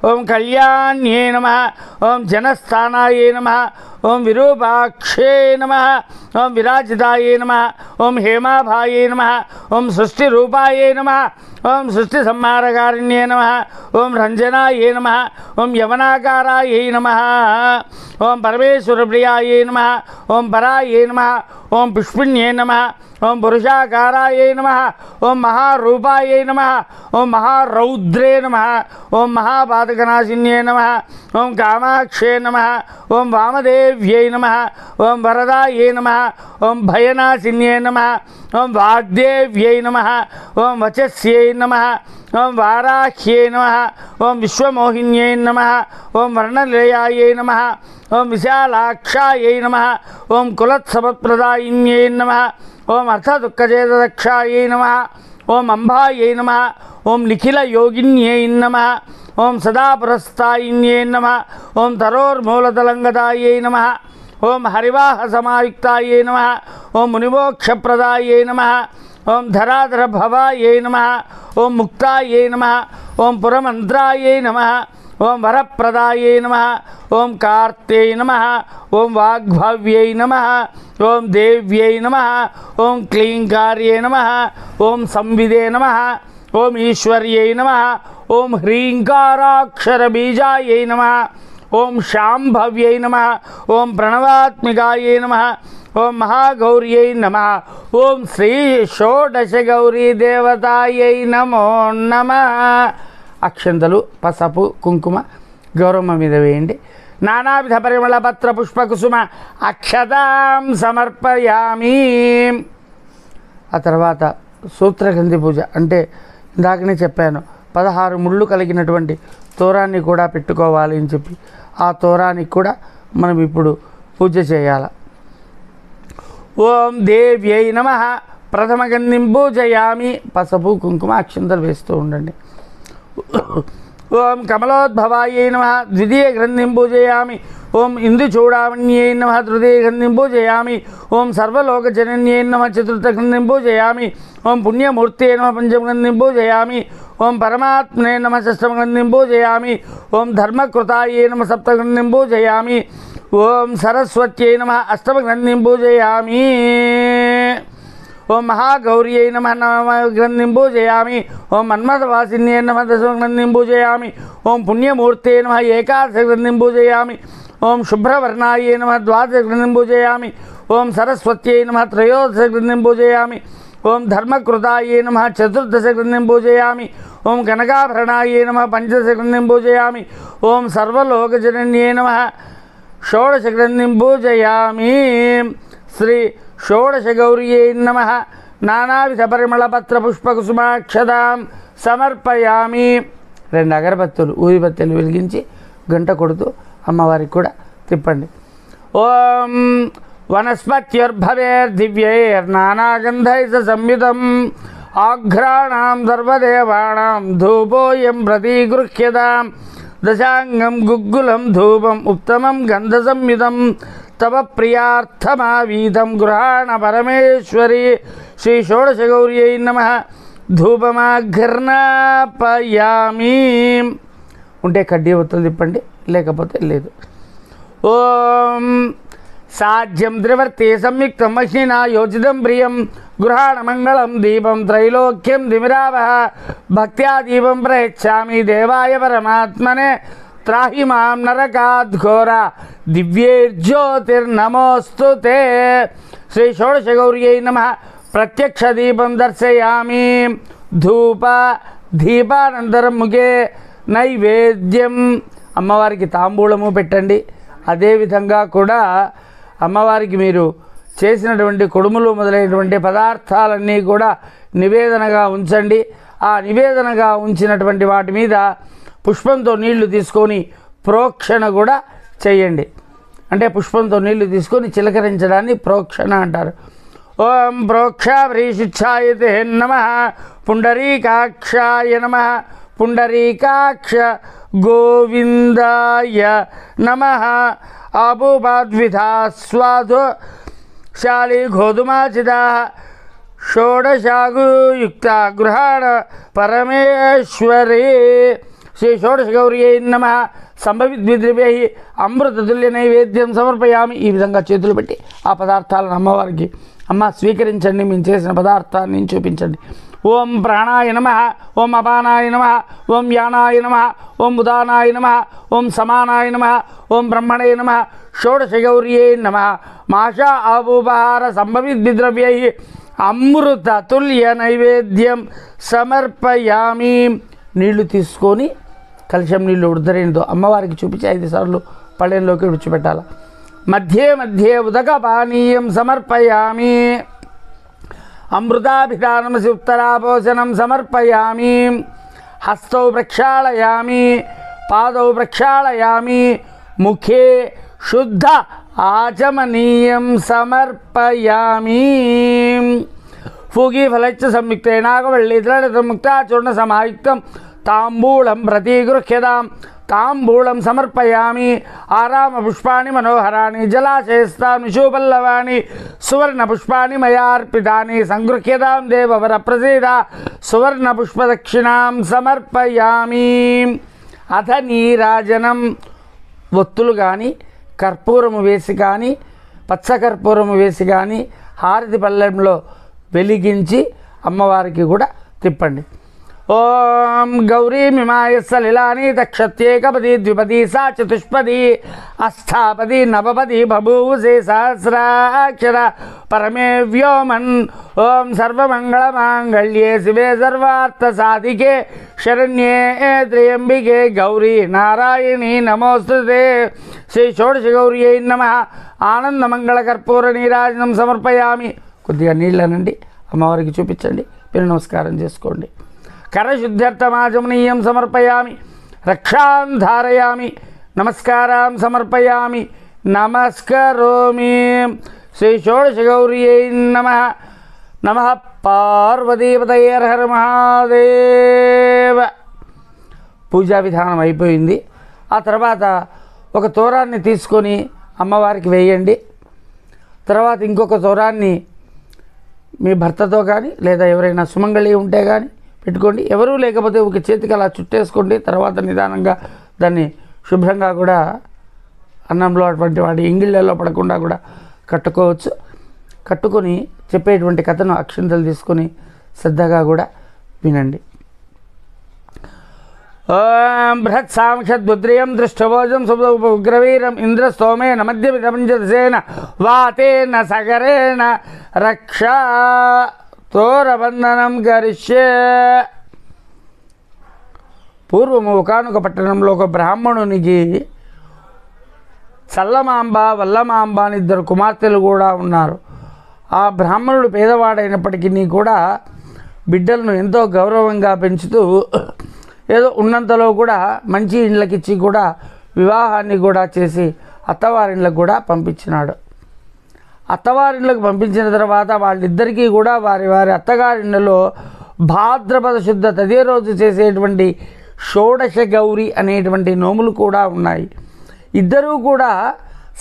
ఓం కళ్యాణ్యే నమః ఓం జనస్థానాయే నమః ఓం విరూపాక్షే నమః ఓం విరాజితాయే నమః ఓం హేమాభాయే నమః ఓం సృష్టిరూపాయే నమః ఓం సృష్టి సంహారకారిణ్యే నమః ఓం రంజనాయే నమః ఓం యవనాకారాయే నమః ఓం పరమేశ్వరప్రియాయే నమః ఓం పరాయే నమః ఓం పుష్పిణ్యే నమః ఓం పురుషాకారాయే నమః ఓం మహారూపాయే నమః ఓం మహారౌద్రే నమః ఓం మహాపాతకనాశిన్యే నమః ఓం కామాక్షే నమః ఓం వామదేవ్యై నమః ఓం వరదాయే నమః ఓం భయనాశిన్యే నమః ఓం వాగ్దేవ్యై నమః ఓం వచస్యై నమః ఓం వారాహ్యై నమః ఓం విశ్వమోహిన్యై నమః ఓం వర్ణనిలయాయై నమః ఓం విశాలాక్షాయై నమః ఓం కులత్సమప్రదాయిన్యై నమః ఓం అర్థదుఃఖచేదక్షాయై నమః ఓం అంబాయై నమః ఓం నిఖిలయోగిన్యై నమః ఓం సదాపురస్థాయిన్యై నమః ఓం తరోర్మూలతలంగతాయై నమః ఓం హరివాహసమాయుక్తాయై నమః ఓం మునిమోక్షప్రదాయై నమః ఓం ధరాధరభవాయై నమః ఓం ముక్తాయై నమః ఓం పురమంత్రాయై నమః ఓం వరప్రదాయై నమః ఓం కార్త్యై నమః ఓం వాగ్భవ్యై నమః ఓం దేవ్యై నమః ఓం క్లీంకార్యై నమః ఓం సంవిదే నమః ఓం ఈశ్వర్యై నమః ఓం హ్రీంకారాక్షరబీజాయై నమః ఓం శాంభవ్యై నమః ఓం ప్రణవాత్మికాయై నమః ఓం మహాగౌర్యై నమః ఓం శ్రీ షోడశగౌరీ దేవతాయై నమో నమః. అక్షంతలు పసుపు కుంకుమ గౌరమ్మ మీద వేయండి. నానావిధ పరిమళ పత్ర పుష్ప కుసుమ అక్షతాం సమర్పయామి. ఆ తర్వాత సూత్రగంధి పూజ అంటే ఇందాకనే చెప్పాను 16 ముళ్ళు కలిగినటువంటి తోరాన్ని కూడా పెట్టుకోవాలి అని చెప్పి ఆ తోరానికి కూడా మనం ఇప్పుడు పూజ చేయాలి. ఓం దేవ్యై నమః ప్రథమ గంధిం పూజయామి. పసుపు కుంకుమ అక్షంతలు వేస్తూ ఉండండి. ఓం కమలోద్భవాయై నమః ద్వితీయ గ్రంథిం పూజయామి. ఓం ఇందుచూడామణ్యై నమః తృతీయ గ్రంథిం పూజయామి. ఓం సర్వలోకజనన్యై నమః చతుర్థ గ్రంథిం పూజయామి. ఓం పుణ్యమూర్తే నమః పంచమ గ్రంథిం పూజయామి. ఓం పరమాత్మనే నమః షష్టమ గ్రంథిం పూజయామి. ఓం ధర్మకృతాయై నమః సప్తమ గ్రంథిం పూజయామి. ఓం సరస్వత్యై నమః అష్టమ గ్రంథిం పూజయామి. ఓం మహాగౌర్యై నమః నవమ గ్రంథిం పూజయామి. ఓం మన్మథవాసిన్యై నమః దశమ గ్రంథిం పూజయామి. ఓం పుణ్యమూర్తే నమః ఏకాదశ గ్రంథిం పూజయామి. ఓం శుభ్రవర్ణాయై నమః ద్వాదశ గ్రంథిం పూజయామి. ఓం సరస్వత్యై నమః త్రయోదశ గ్రంథిం పూజయామి. ఓం ధర్మకృతాయై నమః చతుర్దశ గ్రంథిం పూజయామి. ఓం కనకాభరణాయై నమః పంచదశ గ్రంథిం పూజయామి. ఓం సర్వలోకజనన్యై నమః షోడశ గ్రంథిం పూజయామి. శ్రీ షోడశగౌర్యై నమః నానావిధ పరిమళ పత్ర పుష్ప కుసుమాక్షతాం సమర్పయామి. 2 అగరబత్తులు ఊదిబత్తెలు వెలిగించి గంట కొడుతూ అమ్మవారికి కూడా తిప్పండి. ఓం వనస్పత్యుర్భవేర్దివ్యైర్నానాగంధైః సంయుతం ఆఘ్రాణాం సర్వదేవానాం ధూపోయం ప్రతిగృహ్యతాం దశాంగం గుగ్గులం ధూపం ఉత్తమం గంధసంయుతం తవ ప్రియార్థమావీతం గృహాణ పరమేశ్వరి శ్రీ షోడశగౌర్యై నమః ధూపమాఘ్రాపయామి. ఉంటే కడ్డీ ఒత్తులు తిప్పండి, లేకపోతే లేదు. ఓం సాధ్యం త్రివర్తే సంయుక్తం అశ్నినా యోజితం ప్రియం గృహాణ మంగళం దీపం త్రైలోక్యం దిమిరావహ భక్త్యా దీపం ప్రయచ్ఛామి దేవాయ పరమాత్మనే త్రాహి మాం నరకాద్ఘోర దివ్యేర్జ్యోతిర్నమోస్తు తే. శ్రీ షోడశగౌర్యై నమః. ప్రత్యక్ష దీపం దర్శయామి. ధూప దీపానంతరం ముఖే నైవేద్యం. అమ్మవారికి తాంబూలము పెట్టండి. అదేవిధంగా కూడా అమ్మవారికి మీరు చేసినటువంటి కుడుములు మొదలైనటువంటి పదార్థాలన్నీ కూడా నివేదనగా ఉంచండి. ఆ నివేదనగా ఉంచినటువంటి వాటి మీద పుష్పంతో నీళ్లు తీసుకొని ప్రోక్షణ కూడా చేయండి. అంటే పుష్పంతో నీళ్లు తీసుకొని చిలకరించడాన్ని ప్రోక్షణ అంటారు. ఓం ప్రోక్షాభ్రీశుచ్ఛాయతే నమః పుండరీకాక్షాయ నమః పుండరీకాక్ష గోవిందాయ నమః. ఆపూపాద్విధాస్వాదు శాలి గోధుమాచితా షోడశాగుయుక్త గృహాణ పరమేశ్వరీ శ్రీ షోడశగౌర్యై నమః. సంభవిద్విద్రవ్యై అమృతతుల్య నైవేద్యం సమర్పయామి. ఈ విధంగా చేతులు పెట్టి ఆ పదార్థాలను అమ్మవారికి అమ్మ స్వీకరించండి, మేము చేసిన పదార్థాన్ని చూపించండి. ఓం ప్రాణాయ నమః, ఓం అపానాయ నమః, ఓం యానాయ నమః, ఓం ఉదానాయ నమః, ఓం సమానాయ నమః, ఓం బ్రహ్మణే నమః. షోడశగౌర్యై నమః. మాషా ఆపూపహార సంభవిద్విద్రవ్యై అమృతతుల్య నైవేద్యం సమర్పయామి. నీళ్లు తీసుకొని కలశం నీళ్లు ఉడతరేనితో అమ్మవారికి చూపించి 5 సార్లు పళ్ళెంలోకి విడిచిపెట్టాలి. మధ్యే మధ్యే ఉదక పానీయం సమర్పయామి. అమృతాభిధానమసి ఉత్తరాపోషణం సమర్పయామి. హస్తౌ ప్రక్షాళయామి, పాదౌ ప్రక్షాళయామి, ముఖే శుద్ధ ఆచమనీయం సమర్పయామి. ఫూగీఫలైశ్చ సంయుక్తేన నాగవల్లీతృణముక్తాచూర్ణ సమాయుక్తం తాంబూలం ప్రతిగృహ్యతాం. తాంబూలం సమర్పయామి. ఆరామ పుష్పాణి మనోహరాణి జలాశయస్థాని శుపల్లవాణి సువర్ణ పుష్పాణి మయార్పితాని సంగృహ్యతాం దేవవర ప్రసీద. సువర్ణ పుష్పదక్షిణాం సమర్పయామి. అథ నీరాజనం. ఒత్తులు కానీ కర్పూరము వేసి కానీ పచ్చకర్పూరము వేసి కానీ హారతి పళ్ళెంలో వెలిగించి అమ్మవారికి కూడా తిప్పండి. ఓం గౌరీమిమాయ సలిలాని దక్షత్యేకపది ద్విపది సా చతుష్పది అష్టాపది నవపది బభూవసే సహస్రాక్షర పరమే వ్యోమన్. ఓం సర్వమంగళమాంగళ్యే శివే సర్వార్థసాధికే శరణ్యే త్ర్యంబికే గౌరీ నారాయణీ నమోస్తుతే. శ్రీ షోడశగౌర్యై నమః. ఆనందమంగళకర్పూర నీరాజనం సమర్పయామి. కొద్దిగా నీళ్ళనండి అమ్మవారికి చూపించండి, మీరు నమస్కారం చేసుకోండి. కరశుద్ధ్యర్థమాచమనీయం సమర్పయామి. రక్షాం ధారయామి. నమస్కారం సమర్పయామి. నమస్కరోమి. శ్రీ షోడశగౌర్యై నమః. నమః పార్వతీపతయే హర మహాదేవ. పూజా విధానం అయిపోయింది. ఆ తర్వాత ఒక తోరాన్ని తీసుకొని అమ్మవారికి వేయండి. తర్వాత ఇంకొక తోరాన్ని మీ భర్తతో కానీ లేదా ఎవరైనా సుమంగళి ఉంటే కానీ పెట్టుకోండి. ఎవరూ లేకపోతే ఒక చేతికి అలా చుట్టేసుకోండి. తర్వాత నిదానంగా దాన్ని శుభ్రంగా కూడా అన్నంలో అటువంటి వాటి ఇంగిళ్ళల్లో పడకుండా కూడా కట్టుకోవచ్చు. కట్టుకొని చెప్పేటువంటి కథను అక్షింతలు తీసుకొని శ్రద్ధగా కూడా వినండి. ఓం బృహత్సాంక్షద్భుద్రియం దృష్టభోజం సుగ్రవీరం ఇంద్రస్తోమేన మధ్యమిదమంజసేన వాతేన సగరేణ రక్షా తోరబంధనం కరిష్యే. పూర్వము ఒకానొక పట్టణంలో ఒక బ్రాహ్మణునికి చల్లమాంబ వల్లమాంబ అని 2 కుమార్తెలు కూడా ఉన్నారు. ఆ బ్రాహ్మణుడు పేదవాడైనప్పటికీ కూడా బిడ్డలను ఎంతో గౌరవంగా పెంచుతూ ఏదో ఉన్నంతలో కూడా మంచి ఇండ్లకిచ్చి కూడా వివాహాన్ని కూడా చేసి అత్తవారిండ్లకు కూడా పంపించినాడు. అత్తవారిండ్లకు పంపించిన తర్వాత వాళ్ళిద్దరికీ కూడా వారి వారి అత్తగారిండ్లలో భాద్రపద శుద్ధ తదే రోజు చేసేటువంటి షోడశ గౌరి అనేటువంటి నోములు కూడా ఉన్నాయి. ఇద్దరూ కూడా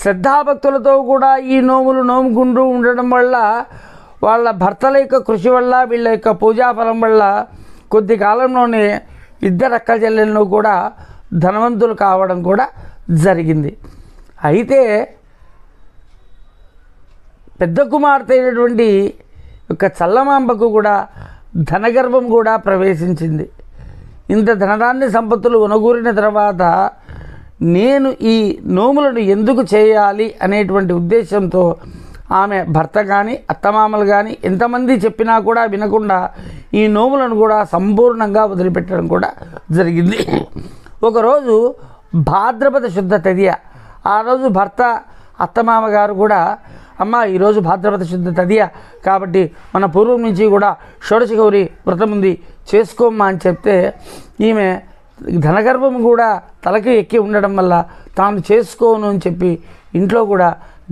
శ్రద్ధాభక్తులతో కూడా ఈ నోములు నోముకుంటూ ఉండడం వల్ల వాళ్ళ భర్తల యొక్క కృషి వల్ల వీళ్ళ యొక్క పూజాఫలం వల్ల కొద్ది కాలంలోనే ఇద్దరు అక్క చెల్లెళ్ళు కూడా ధనవంతులు కావడం కూడా జరిగింది. అయితే పెద్ద కుమార్తె అయినటువంటి యొక్క చల్లమాంబకు కూడా ధనగర్భం కూడా ప్రవేశించింది. ఇంత ధనధాన్య సంపత్తులు ఉనగూరిన తర్వాత నేను ఈ నోములను ఎందుకు చేయాలి అనేటువంటి ఉద్దేశంతో ఆమె భర్త కానీ అత్తమామలు కానీ ఎంతమంది చెప్పినా కూడా వినకుండా ఈ నోములను కూడా సంపూర్ణంగా వదిలిపెట్టడం కూడా జరిగింది. ఒకరోజు భాద్రపద శుద్ధ తదియ, ఆ రోజు భర్త అత్తమామ గారు కూడా అమ్మ ఈరోజు భాద్రపద శుద్ధ తదియ కాబట్టి మన పూర్వం నుంచి కూడా షోడశ గౌరి వ్రతం ఉంది చేసుకోమ్మా అని చెప్తే ఈమె ధనగర్భం కూడా తలకి ఎక్కి ఉండడం వల్ల తాను చేసుకోను అని చెప్పి ఇంట్లో కూడా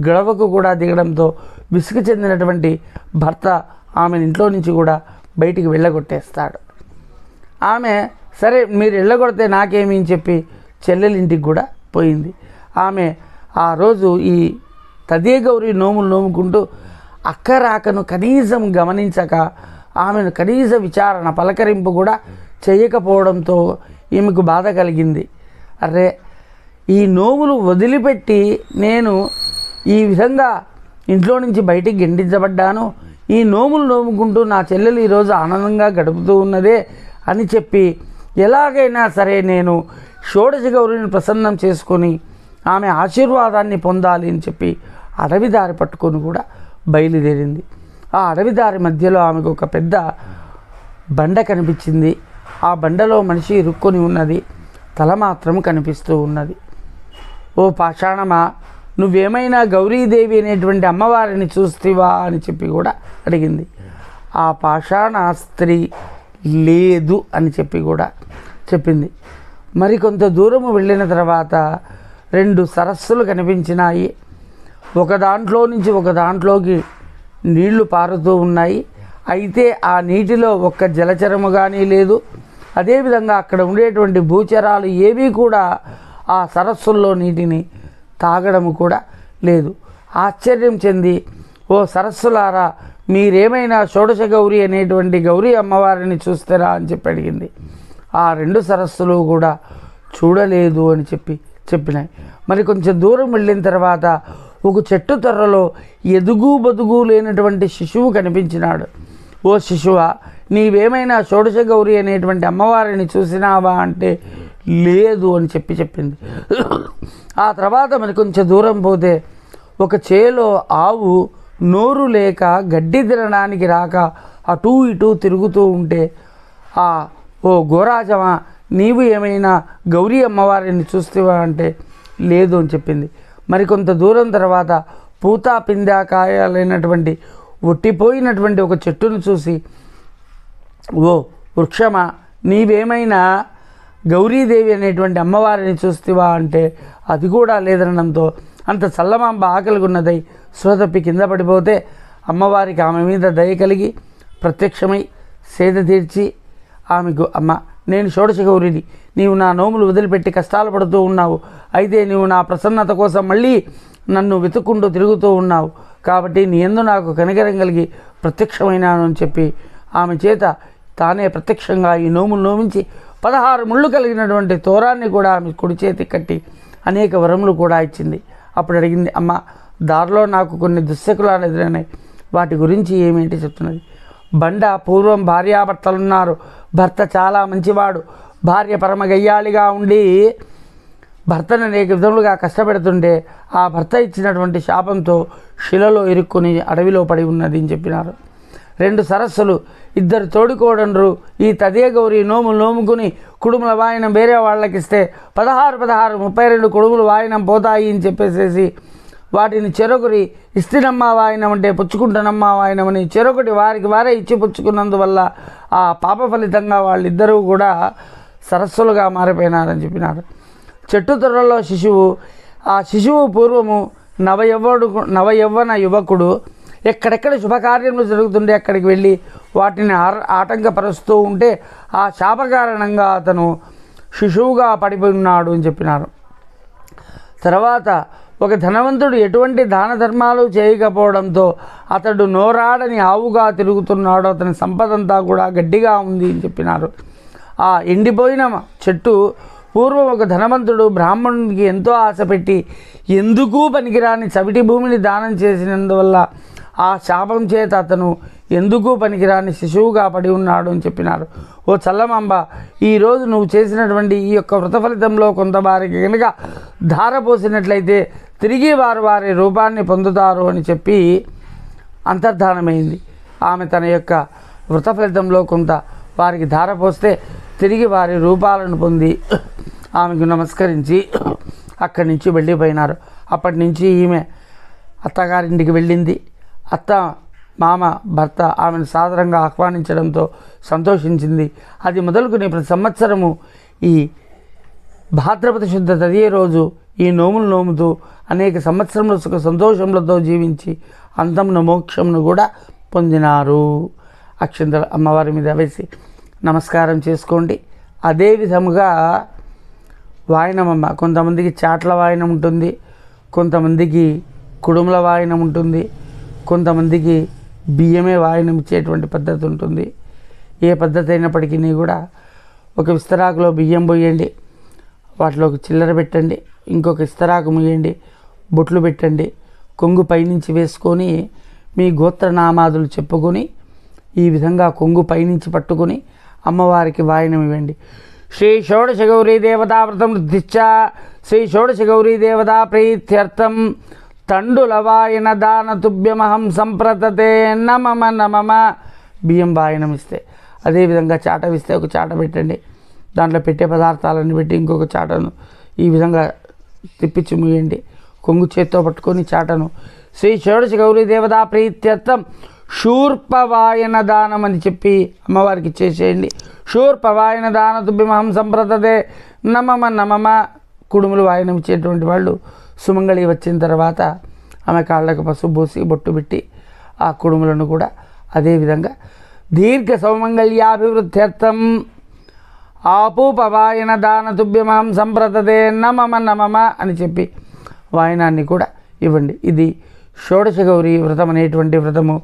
గొడవకు కూడా దిగడంతో విసుగు చెందినటువంటి భర్త ఆమెను ఇంట్లో నుంచి కూడా బయటికి వెళ్ళగొట్టేస్తాడు. ఆమె సరే మీరు వెళ్ళగొడితే నాకేమీ అని చెప్పి చెల్లెలింటికి కూడా పోయింది. ఆమె ఆ రోజు ఈ తదే గౌరి నోములు నోముకుంటూ అక్క రాకను కనీసం గమనించక ఆమెను కనీస విచారణ పలకరింపు కూడా చేయకపోవడంతో ఈమెకు బాధ కలిగింది. అరే ఈ నోములు వదిలిపెట్టి నేను ఈ విధంగా ఇంట్లో నుంచి బయటికి గెంటించబడ్డాను, ఈ నోములు నోముకుంటూ నా చెల్లెలు ఈరోజు ఆనందంగా గడుపుతూ ఉన్నదే అని చెప్పి ఎలాగైనా సరే నేను షోడశ గౌరిని ప్రసన్నం చేసుకొని ఆమె ఆశీర్వాదాన్ని పొందాలి అని చెప్పి అడవి దారి పట్టుకొని కూడా బయలుదేరింది. ఆ అడవి దారి మధ్యలో ఆమెకు ఒక పెద్ద బండ కనిపించింది. ఆ బండలో మనిషి ఇరుక్కొని ఉన్నది, తల మాత్రం కనిపిస్తూ ఉన్నది. ఓ పాషాణమా, నువ్వేమైనా గౌరీదేవి అనేటువంటి అమ్మవారిని చూస్తేవా అని చెప్పి కూడా అడిగింది. ఆ పాషాణ స్త్రీ లేదు అని చెప్పి కూడా చెప్పింది. మరి కొంత దూరము వెళ్ళిన తర్వాత 2 సరస్సులు కనిపించినాయి. ఒక దాంట్లో నుంచి ఒక దాంట్లోకి నీళ్లు పారుతూ ఉన్నాయి. అయితే ఆ నీటిలో ఒక్క జలచరము కానీ లేదు. అదేవిధంగా అక్కడ ఉండేటువంటి భూచరాలు ఏవీ కూడా ఆ సరస్సుల్లో నీటిని తాగడము కూడా లేదు. ఆశ్చర్యం చెంది ఓ సరస్సులారా, మీరేమైనా షోడశ గౌరి అనేటువంటి గౌరీ అమ్మవారిని చూస్తారా అని చెప్పి అడిగింది. ఆ 2 సరస్సులు కూడా చూడలేదు అని చెప్పినాయి. మరి కొంచెం దూరం వెళ్ళిన తర్వాత ఒక చెట్టు తొర్రలో ఎదుగు బదుగు లేనటువంటి శిశువు కనిపించినాడు. ఓ శిశువా, నీవేమైనా షోడశ గౌరి అనేటువంటి అమ్మవారిని చూసినావా అంటే లేదు అని చెప్పింది. ఆ తర్వాత మరి కొంచెం దూరం పోతే ఒక చేలో ఆవు నోరు లేక గడ్డి తినడానికి రాక అటూ ఇటూ తిరుగుతూ ఉంటే ఓ గోరాజమా, నీవు ఏమైనా గౌరీ అమ్మవారిని చూస్తేవా అంటే లేదు అని చెప్పింది. మరి కొంత దూరం తర్వాత పూతా పిందాకాయలైనటువంటి ఒట్టిపోయినటువంటి ఒక చెట్టును చూసి ఓ వృక్షమా, నీవేమైనా గౌరీదేవి అనేటువంటి అమ్మవారిని చూస్తేవా అంటే అది కూడా లేదనడంతో అంత చల్లమాంబ ఆకలిగున్నదై స్వతప్పి కింద పడిపోతే అమ్మవారికి ఆమె మీద దయ కలిగి ప్రత్యక్షమై సేద తీర్చి ఆమెకు, అమ్మ నేను షోడశ గౌరిని, నీవు నా నోములు వదిలిపెట్టి కష్టాలు పడుతూ ఉన్నావు, అయితే నీవు నా ప్రసన్నత కోసం మళ్ళీ నన్ను వెతుక్కుంటూ తిరుగుతూ ఉన్నావు, కాబట్టి నీ యందు నాకు కనికరం కలిగి ప్రత్యక్షమైనాను అని చెప్పి ఆమె చేత తానే ప్రత్యక్షంగా ఈ నోములు నోమించి 16 ముళ్ళు కలిగినటువంటి తోరాన్ని కూడా ఆమె కుడి చేతి కట్టి అనేక వరములు కూడా ఇచ్చింది. అప్పుడు అడిగింది, అమ్మ దారిలో నాకు కొన్ని దుశ్శకులాలు ఎదురైనాయి, వాటి గురించి ఏమేంటి చెప్తున్నది. బండ పూర్వం భార్యాభర్తలున్నారు. భర్త చాలా మంచివాడు, భార్య పరమ గయ్యాళిగా ఉండి భర్తను అనేక విధములుగా కష్టపెడుతుంటే ఆ భర్త ఇచ్చినటువంటి శాపంతో శిలలో ఇరుక్కుని అడవిలో పడి ఉన్నది అని చెప్పినారు. 2 సరస్సులు, 2 తోడుకోడన్రు ఈ తదే గౌరి నోములు నోముకుని కుడుముల వాయనం వేరే వాళ్ళకిస్తే 16 32 కుడుములు వాయనం పోతాయి అని చెప్పేసేసి వాటిని చెరొకరి ఇస్తినమ్మా వాయనం అంటే పుచ్చుకుంటున్నమ్మా వాయనం అని చెరొకటి వారికి వారే ఇచ్చి పుచ్చుకున్నందువల్ల ఆ పాప ఫలితంగా వాళ్ళిద్దరూ కూడా సరస్సులుగా మారిపోయినారని చెప్పినారు. చెట్టు తొర్రలో శిశువు, ఆ శిశువు పూర్వము నవయవ్వన యువకుడు ఎక్కడెక్కడ శుభకార్యములు జరుగుతుంటే అక్కడికి వెళ్ళి వాటిని ఆటంకపరుస్తూ ఉంటే ఆ శాప కారణంగా అతను శిశువుగా పడిపోయి ఉన్నాడు అని చెప్పినారు. తర్వాత ఒక ధనవంతుడు ఎటువంటి దాన ధర్మాలు చేయకపోవడంతో అతడు నోరాడని ఆవుగా తిరుగుతున్నాడు. అతని సంపదంతా కూడా గడ్డిగా ఉంది అని చెప్పినారు. ఆ ఎండిపోయిన చెట్టు పూర్వం ఒక ధనవంతుడు బ్రాహ్మణునికి ఎంతో ఆశపెట్టి ఎందుకు పనికిరాని చవిటి భూమిని దానం చేసినందువల్ల ఆ శాపం చేత అతను ఎందుకు పనికిరాని శిశువుగా పడి ఉన్నాడు అని చెప్పినారు. ఓ చల్లమాంబ, ఈరోజు నువ్వు చేసినటువంటి ఈ యొక్క వ్రత ఫలితంలో కొంత వారికి కనుక ధార పోసినట్లయితే తిరిగి వారు వారి రూపాన్ని పొందుతారు అని చెప్పి అంతర్ధానమైంది. ఆమె తన యొక్క వ్రత ఫలితంలో కొంత వారికి ధార పోస్తే తిరిగి వారి రూపాలను పొంది ఆమెకు నమస్కరించి అక్కడి నుంచి వెళ్ళిపోయినారు. అప్పటి నుంచి ఈమె అత్తగారింటికి వెళ్ళింది. అత్త మామ భర్త ఆమెను సాదరంగా ఆహ్వానించడంతో సంతోషించింది. అది మొదలుకుని ప్రతి సంవత్సరము ఈ భాద్రపద శుద్ధ తదియ రోజు ఈ నోములు నోముతూ అనేక సంవత్సరములు సుఖ సంతోషములతో జీవించి అంతమున మోక్షమును కూడా పొందినారు. అక్షంతలు అమ్మవారి మీద వేసి నమస్కారం చేసుకోండి. అదే విధముగా వాయనమమ్మ, కొంతమందికి చాట్ల వాయనం ఉంటుంది, కొంతమందికి కుడుముల వాయనం ఉంటుంది, కొంతమందికి బియ్యమే వాయనం ఇచ్చేటువంటి పద్ధతి ఉంటుంది. ఏ పద్ధతి అయినప్పటికీ కూడా ఒక విస్తరాకులో బియ్యం పోయండి, వాటిలో ఒక చిల్లర పెట్టండి, ఇంకొక ఇస్తరాకు ముయ్యండి, బొట్లు పెట్టండి, కొంగు పైనుంచి వేసుకొని మీ గోత్రనామాదులు చెప్పుకొని ఈ విధంగా కొంగు పైనుంచి పట్టుకొని అమ్మవారికి వాయనం ఇవ్వండి. శ్రీ షోడశ గౌరీ దేవతా వ్రతం వృద్ధిశ్చ శ్రీ షోడశ గౌరీ దేవతా ప్రీత్యర్థం తండుల వాయన దాన తుభ్యమహం సంప్రతతే నమమ నమమ. బియ్యం వాయనం ఇస్తే అదేవిధంగా చాట ఇస్తే ఒక చాట పెట్టండి, దాంట్లో పెట్టే పదార్థాలను పెట్టి ఇంకొక చాటను ఈ విధంగా తిప్పించి ముయ్యండి. కొంగు చేత్తో పట్టుకొని చాటను శ్రీ షోడశ గౌరీ దేవతా ప్రీత్యర్థం శూర్పవాయన దానం అని చెప్పి అమ్మవారికి ఇచ్చేసేయండి. శూర్పవాయన దాన తుభ్యమహం సంప్రతతే నమమ నమమ. కుడుములు వాయనం ఇచ్చేటువంటి వాళ్ళు సుమంగళి వచ్చిన తర్వాత ఆమె కాళ్ళకు పసుపు పోసి బొట్టు పెట్టి ఆ కుడుములను కూడా అదేవిధంగా దీర్ఘ సౌమంగళ్యాభివృద్ధ్యర్థం ఆపూపవాయన దాన తుభ్యమహం సంప్రతతే నమమ నమమ అని చెప్పి వాయనాన్ని కూడా ఇవ్వండి. ఇది షోడశ గౌరీ వ్రతం అనేటువంటి వ్రతము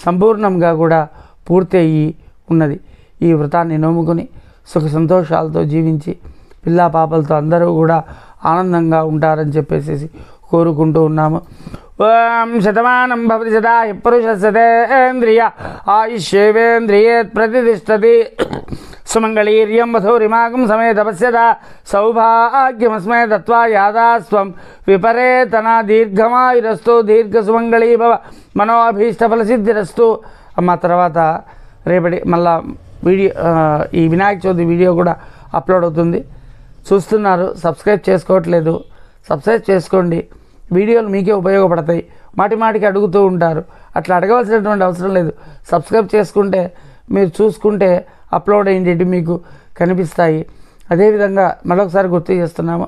సంపూర్ణంగా కూడా పూర్తి అయ్యి ఉన్నది. ఈ వ్రతాన్ని నోముకొని సుఖ సంతోషాలతో జీవించి పిల్లా పాపలతో అందరూ కూడా ఆనందంగా ఉంటారని చెప్పేసి కోరుకుంటూ ఉన్నాము. ఓం శతమానం భవతి శతాయు పురుషస్యేంద్రియ ఆయుష్యేవేంద్రియే ప్రతిష్టతి సుమంగళీర్యం వధూరిమాగం సమేత పశ్యత సౌభాగ్యమస్మే దత్వా యాదాస్వం విపరేతన దీర్ఘమాయురస్తు దీర్ఘ సుమంగళీ భవ మనోభీష్టఫలసిద్ధిరస్తు. అమ్మ తర్వాత రేపటి మళ్ళా వీడియో ఈ వినాయక చవితి వీడియో కూడా అప్లోడ్ అవుతుంది. చూస్తున్నారు, సబ్స్క్రైబ్ చేసుకోవట్లేదు, సబ్స్క్రైబ్ చేసుకోండి. వీడియోలు మీకే ఉపయోగపడతాయి. మాటి మాటికి అడుగుతూ ఉంటారు, అట్లా అడగవలసినటువంటి అవసరం లేదు. సబ్స్క్రైబ్ చేసుకుంటే మీరు చూసుకుంటే అప్లోడ్ అయ్యేటి మీకు కనిపిస్తాయి. అదేవిధంగా మరొకసారి గుర్తు చేస్తున్నాము,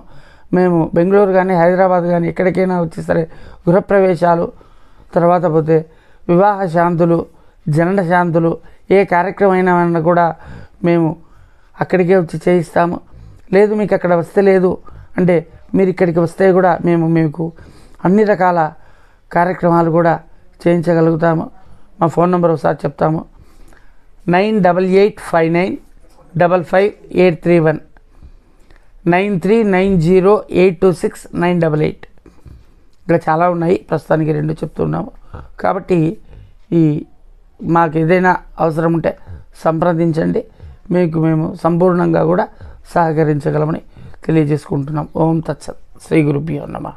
మేము బెంగళూరు కానీ హైదరాబాద్ కానీ ఎక్కడికైనా వచ్చి సరే గృహప్రవేశాలు, తర్వాత పోతే వివాహ శాంతులు, జనన శాంతులు, ఏ కార్యక్రమమైనా కూడా మేము అక్కడికే వచ్చి చేయిస్తాము. లేదు మీకు అక్కడ వస్తే లేదు అంటే మీరు ఇక్కడికి వస్తే కూడా మేము మీకు అన్ని రకాల కార్యక్రమాలు కూడా చేయించగలుగుతాము. మా ఫోన్ నెంబర్ ఒకసారి చెప్తాము, 9885955831 9390826988. ఇంకా చాలా ఉన్నాయి, ప్రస్తుతానికి 2 చెప్తున్నాము. కాబట్టి మాకు ఏదైనా అవసరం ఉంటే సంప్రదించండి, మీకు మేము సంపూర్ణంగా కూడా సహకరించగలమని తెలియజేసుకుంటున్నాం. ఓం తత్సత్. శ్రీ గురుభ్యో నమః.